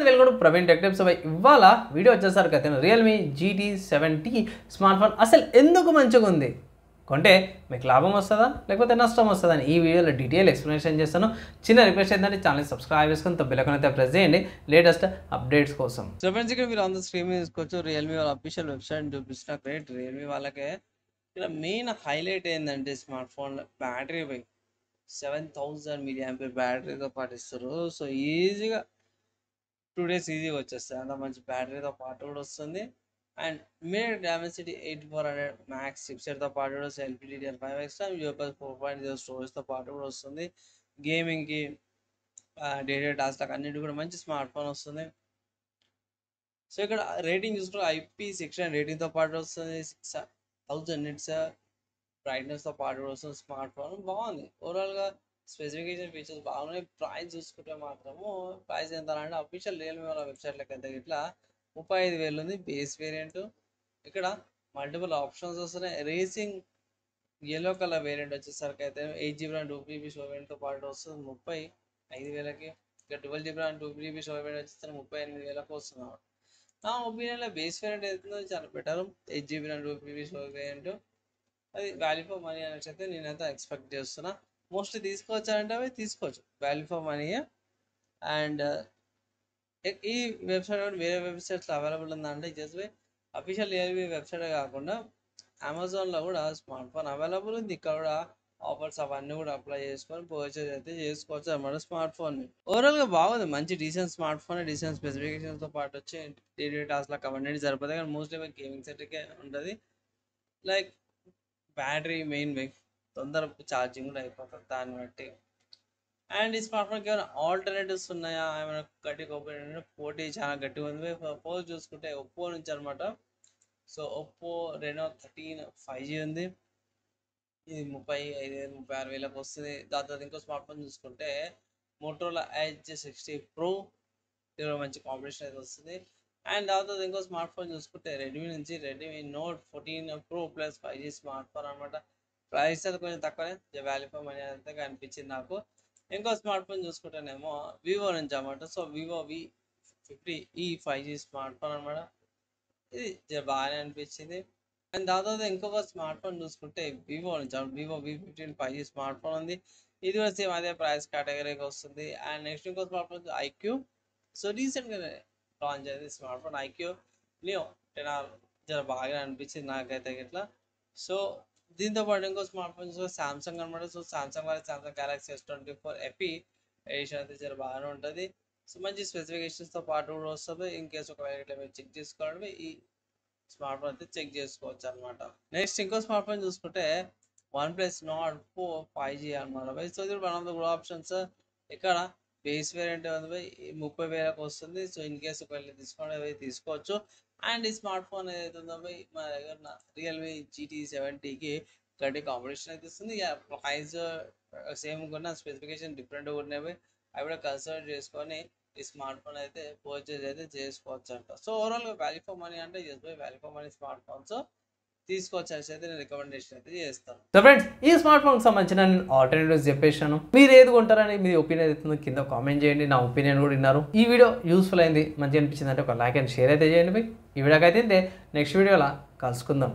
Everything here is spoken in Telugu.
Welcome to Praveen tech tips. ఇవాళ వీడియో వచ్చేసరికి అయితే రియల్మీ GT7T స్మార్ట్ ఫోన్ అసలు ఎందుకు మంచిగా ఉంది, కొంటే మీకు లాభం వస్తుందా లేకపోతే నష్టం వస్తుందా అని ఈ వీడియోలో డీటెయిల్ ఎక్స్ప్లెనేషన్ చేస్తాను. చిన్న రిక్వెస్ట్ ఏంటంటే ఛానల్ సబ్స్క్రైబ్ చేసుకొని బెల్ అయితే ప్రెస్ చేయండి లేటెస్ట్ అప్డేట్స్ కోసం. సో ఫ్రెండ్స్, ఇక్కడ మీరు అందరూ స్క్రీన్ మీద తీసుకోవచ్చు. రియల్మీ వాళ్ళ అఫీషియల్ వెబ్సైట్ చూపిస్తున్న గ్రేట్ రియల్మీ వాళ్ళకే ఇక్కడ మెయిన్ హైలైట్ ఏంటంటే స్మార్ట్ ఫోన్ బ్యాటరీ 7000 mAh బ్యాటరీతో పాటిస్తారు. సో ఈజీగా 2 days ఈజీగా వచ్చేస్తుంది, అంత మంచి బ్యాటరీతో పాటు కూడా వస్తుంది. అండ్ ఇమీడియట్ డైమెన్సిటీ 8400 మ్యాక్స్ చిప్సెట్తో పాటు కూడా LPDDR5 ఎక్స్ట్రా UFS 4.0 స్టోరేజ్తో పాటు కూడా వస్తుంది. గేమింగ్కి డే టాస్క్ అన్నిటి కూడా మంచి స్మార్ట్ ఫోన్ వస్తుంది. సో ఇక్కడ రేటింగ్ చూసుకుంటే IP69 రేటింగ్తో పాటు వస్తుంది. 6000 నిట్స్ బ్రైట్నెస్తో పాటు కూడా వస్తుంది. స్మార్ట్ ఫోన్ బాగుంది. ఓవరాల్గా స్పెసిఫికేషన్ ఫీచర్స్ బాగున్నాయి. ప్రైస్ చూసుకుంటే మాత్రము ప్రైస్ ఎంత అంటే అఫీషియల్ రియల్మీ వాళ్ళ వెబ్సైట్లోకి అయితే ఇట్లా 35,000 ఉంది బేస్ వేరియంట్. ఇక్కడ మల్టిపుల్ ఆప్షన్స్ వస్తున్నాయి. రేసింగ్ ఎల్లో కలర్ వేరియంట్ వచ్చేసరికి అయితే 8GB RAM 2GB స్టోరేజ్తో పాటు వస్తుంది 35,000కి. ఇక 12GB RAM 2GB స్టోరేజ్ వచ్చేస్తే 38,000కి వస్తుంది. నా ఒపీనియన్లో బేస్ వేరియంట్ అవుతుందో చాలా better. 8GB RAM 2GB storage variant అది వాల్యూ ఫర్ మనీ అనేసి అయితే నేనైతే ఎక్స్పెక్ట్ చేస్తున్నా. మోస్ట్లీ తీసుకోవచ్చారంటే అవి తీసుకోవచ్చు, వాల్యూ ఫర్ మనీ. అండ్ ఈ వెబ్సైట్ కూడా వేరే వెబ్సైట్స్లో అవైలబుల్ ఉందంటే జస్ట్ అఫీషియల్ రియల్మీ వెబ్సైట్ కాకుండా అమెజాన్లో కూడా స్మార్ట్ ఫోన్ అవైలబుల్ ఉంది. ఇక్కడ కూడా ఆఫర్స్ అవన్నీ కూడా అప్లై చేసుకొని పర్చేజ్ అయితే చేసుకోవచ్చు అన్నమాట స్మార్ట్ ఫోన్. ఓవరాల్గా బాగుంది, మంచి డీసెంట్ స్మార్ట్ ఫోన్, డీసెంట్ స్పెసిఫికేషన్స్తో పాటు వచ్చి డైలీ టాస్క్లకు అవన్నీ సరిపోతాయి. కానీ మోస్ట్లీ గేమింగ్ సెట్కే ఉంటుంది. లైక్ బ్యాటరీ మెయిన్ తొందర ఛార్జింగ్ కూడా అయిపోతుంది దాన్ని బట్టి. అండ్ ఈ స్మార్ట్ ఫోన్కి ఏమైనా ఆల్టర్నేటివ్స్ ఉన్నాయా, ఏమైనా గట్టిగా పోటీ చాలా గట్టిగా ఉంది. పోజ్ చూసుకుంటే ఒప్పో నుంచి అనమాట. సో ఒప్పో రెనో 13 5G ఉంది. ఇది 35,000-36,000కి వస్తుంది. దాని తర్వాత ఇంకో స్మార్ట్ ఫోన్ చూసుకుంటే మోటరోలా Edge 60 Pro, ఇది మంచి కాంపిటీషన్ అయితే వస్తుంది. అండ్ దాని తర్వాత ఇంకో స్మార్ట్ ఫోన్ చూసుకుంటే రెడ్మీ నుంచి Redmi note 14 Pro plus 5G smart phone అనమాట. ప్రైస్ అయితే కొంచెం తక్కువనే, వాల్యూ ఫర్ మనీ అయితే అనిపించింది నాకు. ఇంకో స్మార్ట్ ఫోన్ చూసుకుంటేనేమో వివో నుంచి అనమాట. So Vivo V50e 5G smart phone అనమాట. ఇది బాగానే అనిపించింది. అండ్ దాదాపు ఇంకొక స్మార్ట్ ఫోన్ చూసుకుంటే వివో నుంచి Vivo V15 5G smart phone ఉంది. ఇది కూడా సేమ్ అదే ప్రైస్ కేటగిరీకి వస్తుంది. అండ్ నెక్స్ట్ ఇంకో స్మార్ట్ ఫోన్ IQ. సో రీసెంట్గా లాంచ్ అయింది smart phone IQ Neo 10R, చాలా బాగా అనిపించింది నాకైతే ఇట్లా. సో దీంతో పాటు ఇంకో స్మార్ట్ ఫోన్ సామ్సంగ్ అనమాట. సో సామ్సంగ్ వాళ్ళ Samsung galaxy S24 FE edition అయితే చాలా బాగానే ఉంటుంది. సో మంచి స్పెసిఫికేషన్స్తో పాటు కూడా వస్తుంది. ఇన్ కేసు ఒకవేళ ఇట్లా మీరు చెక్ చేసుకోవాలంటే ఈ స్మార్ట్ ఫోన్ అయితే చెక్ చేసుకోవచ్చు అనమాట. నెక్స్ట్ ఇంకో స్మార్ట్ ఫోన్ చూసుకుంటే OnePlus Nord 4 5G అనమాట. సో ఇది one of the good options. ఇక్కడ బేస్ వేరియంట్ ఉంది 30,000కి వస్తుంది. సో ఇన్ కేసు ఒకవేళ తీసుకోండి తీసుకోవచ్చు. అండ్ ఈ స్మార్ట్ ఫోన్ ఏదైతే ఉందో మన దగ్గర రియల్మీ GT7Tకి గట్టి కాంపిటీషన్ అయితే ఇస్తుంది. ప్రైస్ సేమ్ కొన్న స్పెసిఫికేషన్ డిఫరెంట్గా ఉన్నాయి. అవి కూడా కన్సిడర్ చేసుకొని ఈ స్మార్ట్ ఫోన్ అయితే పర్చేజ్ అయితే చేసుకోవచ్చు అంట. సో ఓవరాల్గా వాల్యూ ఫర్ మనీ అంటే value for money smart phones తీసుకోవచ్చు అనేసి అయితే నేను రికమెండేషన్ అయితే చేస్తాను. సో ఫ్రెండ్స్, ఈ స్మార్ట్ ఫోన్కి సంబంధించిన నేను ఆల్టర్నేటివ్స్ చెప్పేసాను. మీరు ఏది కొంటారని మీ ఒపీనియన్ అవుతుందో కింద కామెంట్ చేయండి. నా ఒపీనియన్ కూడా విన్నారు. ఈ వీడియో యూస్ఫుల్ అయింది, మంచిగా అనిపించింది అంటే ఒక లైక్ అండ్ షేర్ అయితే చేయండి. ఈ వీడియోకి అయితే నెక్స్ట్ వీడియోలో కలుసుకుందాం.